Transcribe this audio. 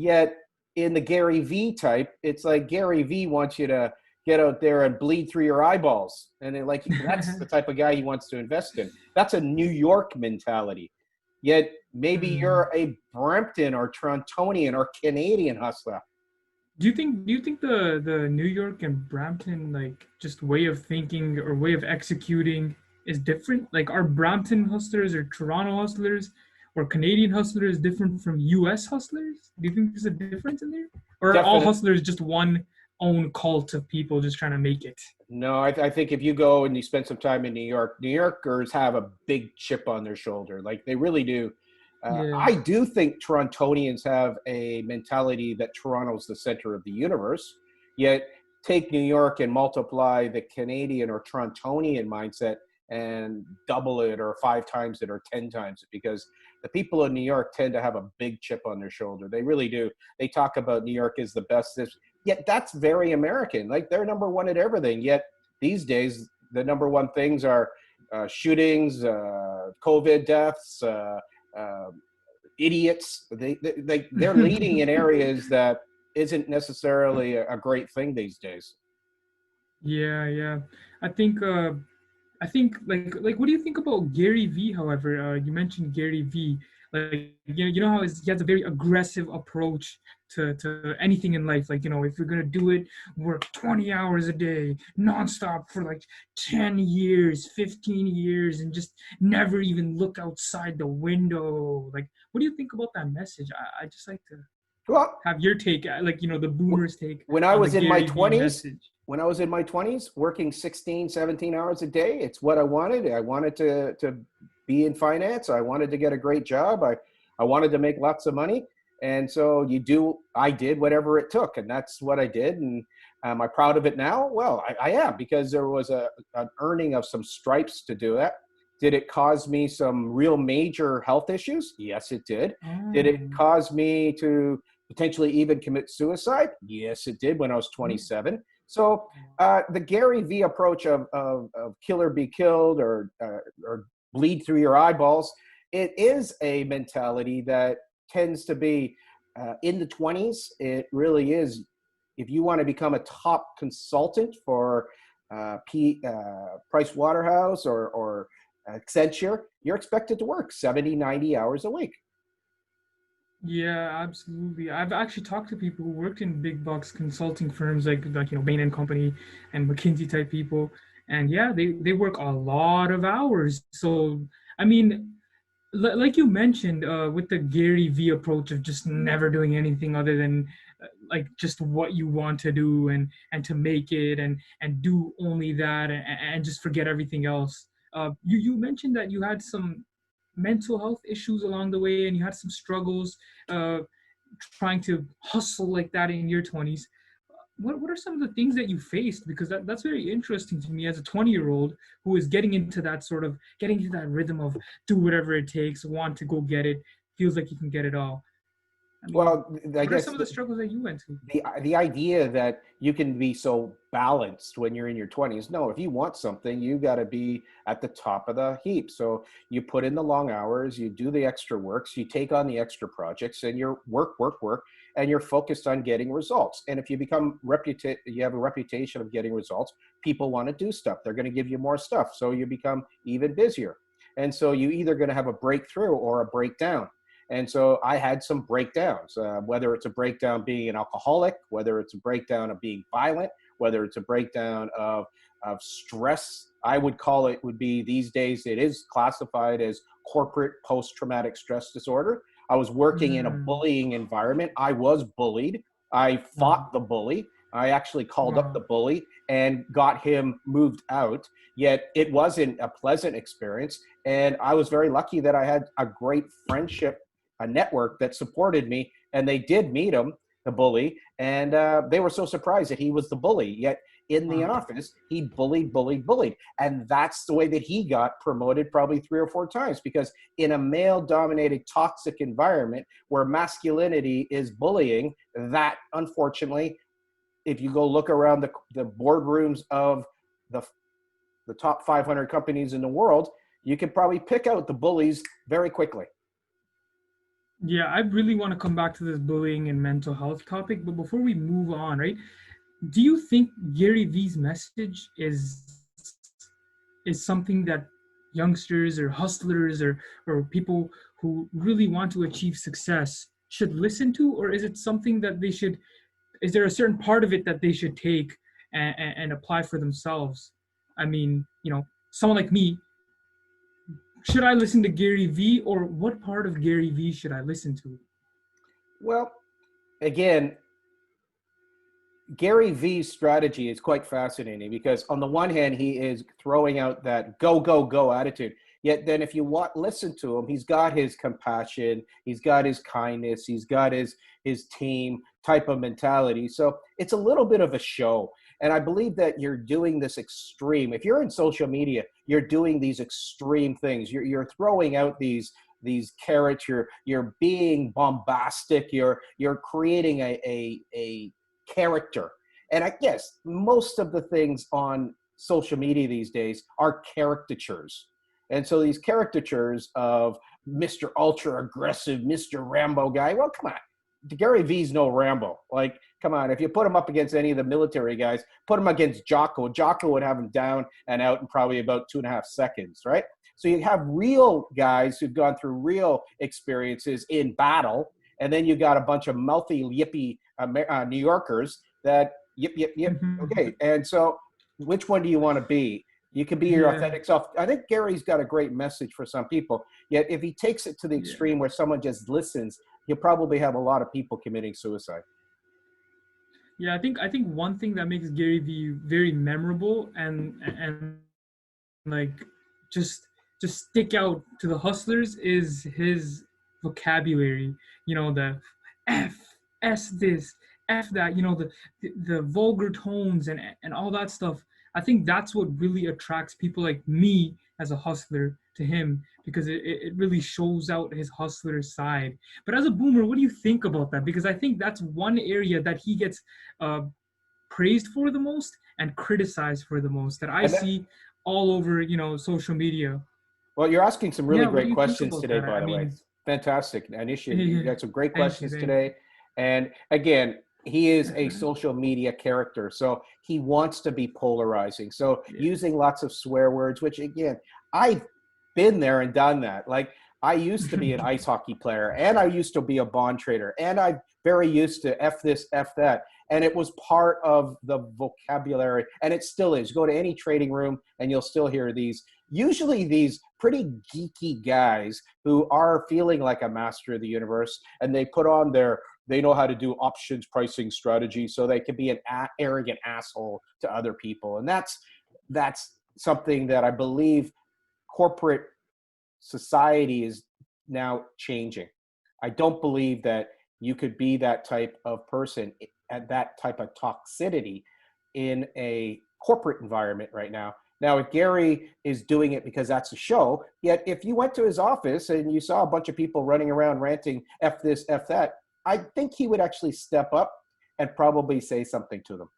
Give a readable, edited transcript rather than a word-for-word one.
Yet in the Gary V type, it's like Gary V wants you to get out there and bleed through your eyeballs. And like, that's the type of guy he wants to invest in. That's a New York mentality. Yet maybe Hmm. you're a Brampton or Torontonian or Canadian hustler. Do you think the New York and Brampton like just way of thinking or way of executing is different? Like are Brampton hustlers or Toronto hustlers or Canadian hustlers different from US hustlers? Do you think there's a difference in there? Or are all Definite. hustlers just one own cult of people just trying to make it? No, I think if you go and you spend some time in New York, New Yorkers have a big chip on their shoulder. Like they really do. Yeah. I do think Torontonians have a mentality that Toronto's the center of the universe. Yet take New York and multiply the Canadian or Torontonian mindset and double it or five times it or 10 times it, because the people in New York tend to have a big chip on their shoulder. They really do. They talk about New York as the best. Yet that's very American. Like they're number one at everything. Yet these days, the number one things are shootings, COVID deaths, uh, idiots. They're leading in areas that isn't necessarily a great thing these days. Yeah, yeah. I think like what do you think about Gary V, however? You mentioned Gary V. Like you know how he has a very aggressive approach to anything in life. Like, if you're gonna do it, work 20 hours a day, nonstop for like 10 years, 15 years, and just never even look outside the window. Like, what do you think about that message? I just like to Well, have your take, like, the boomers take when I on the was in my Gary V 20s, message. working 16, 17 hours a day, it's what I wanted. I wanted to be in finance. I wanted to get a great job. I wanted to make lots of money. And so I did whatever it took, and that's what I did. And am I proud of it now? Well, I am, because there was an earning of some stripes to do that. Did it cause me some real major health issues? Yes, it did. Did it Oh. cause me to potentially even commit suicide? Yes, it did, when I was 27. So the Gary V approach of kill or be killed, or bleed through your eyeballs, it is a mentality that tends to be in the 20s. It really is. If you want to become a top consultant for Price Waterhouse or Accenture, you're expected to work 70, 90 hours a week. Yeah, absolutely. I've actually talked to people who worked in big box consulting firms like Bain and Company and McKinsey type people, and yeah, they work a lot of hours. So I mean, like you mentioned, with the Gary V approach of just never doing anything other than like just what you want to do and to make it and do only that and just forget everything else. You mentioned that you had some mental health issues along the way and you had some struggles uh, trying to hustle like that in your 20s. What are some of the things that you faced? Because that's very interesting to me as a 20-year-old who is getting into that rhythm of do whatever it takes, want to go get it, feels like you can get it all. I mean, Well, I what are guess some of the struggles that you went to? the idea that you can be so balanced when you're in your 20s. No, if you want something, you got to be at the top of the heap. So you put in the long hours, you do the extra works, you take on the extra projects, and you're work, and you're focused on getting results. And if you you have a reputation of getting results, people want to do stuff. They're going to give you more stuff, so you become even busier. And so you either going to have a breakthrough or a breakdown. And so I had some breakdowns, whether it's a breakdown being an alcoholic, whether it's a breakdown of being violent, whether it's a breakdown of stress. I would call it, would be these days, it is classified as corporate post-traumatic stress disorder. I was working in a Mm, bullying environment. I was bullied. I wow. fought the bully. I actually called up Wow. the bully and got him moved out. Yet it wasn't a pleasant experience. And I was very lucky that I had a great friendship, a network that supported me, and they did meet him, the bully, and they were so surprised that he was the bully. Yet in the Wow. office, he bullied, and that's the way that he got promoted probably 3 or 4 times, because in a male-dominated toxic environment where masculinity is bullying, that unfortunately, if you go look around the boardrooms of the the top 500 companies in the world, you can probably pick out the bullies very quickly. Yeah, I really want to come back to this bullying and mental health topic, but before we move on, right? Do you think Gary Vee's message is something that youngsters or hustlers or people who really want to achieve success should listen to, or is it something that they should? Is there a certain part of it that they should take and apply for themselves? I mean, someone like me, should I listen to Gary Vee, or what part of Gary Vee should I listen to? Well, again, Gary Vee's strategy is quite fascinating because on the one hand, he is throwing out that go, go, go attitude. Yet then if you listen to him, he's got his compassion, he's got his kindness, he's got his team type of mentality. So it's a little bit of a show. And I believe that you're doing this extreme. If you're in social media, you're doing these extreme things. You're throwing out these carrots, you're being bombastic, you're creating a character. And I guess most of the things on social media these days are caricatures. And so these caricatures of Mr. Ultra Aggressive, Mr. Rambo guy, well, come on. Gary V's no Rambo. Like, come on. If you put him up against any of the military guys, put him against Jocko. Jocko would have him down and out in probably about 2.5 seconds, right? So you have real guys who've gone through real experiences in battle, and then you got a bunch of mouthy, yippy New Yorkers that yip, yip, yip. Mhm. Okay. And so which one do you want to be? You can be your Yeah, authentic self. I think Gary's got a great message for some people. Yet if he takes it to the yeah, extreme where someone just listens, he'll probably have a lot of people committing suicide. yeah. I think one thing that makes Gary Vee very memorable and like just just stick out to the hustlers is his vocabulary. The f s this f that. The vulgar tones and all that stuff. I think that's what really attracts people like me as a hustler to him, because it really shows out his hustler side. But as a boomer, what do you think about that? Because I think that's one area that he gets uh, praised for the most and criticized for the most, that I And that, see all over, social media. well, you're asking some really Yeah, what do great you think questions about today, that? by I the way. mean, Fantastic initiative. You got some great thank you, questions thank you. today. And again, he is a social media character. So he wants to be polarizing. So Yeah. using lots of swear words, which again, I've been there and done that. Like I used to be an ice hockey player and I used to be a bond trader and I'm very used to F this, F that. And it was part of the vocabulary and it still is. Go to any trading room and you'll still hear these, usually these pretty geeky guys who are feeling like a master of the universe and they put on they know how to do options pricing strategy so they can be an arrogant asshole to other people. And that's something that I believe corporate society is now changing. I don't believe that you could be that type of person at that type of toxicity in a corporate environment right now. Now, if Gary is doing it because that's a show, yet if you went to his office and you saw a bunch of people running around ranting F this, F that, I think he would actually step up and probably say something to them.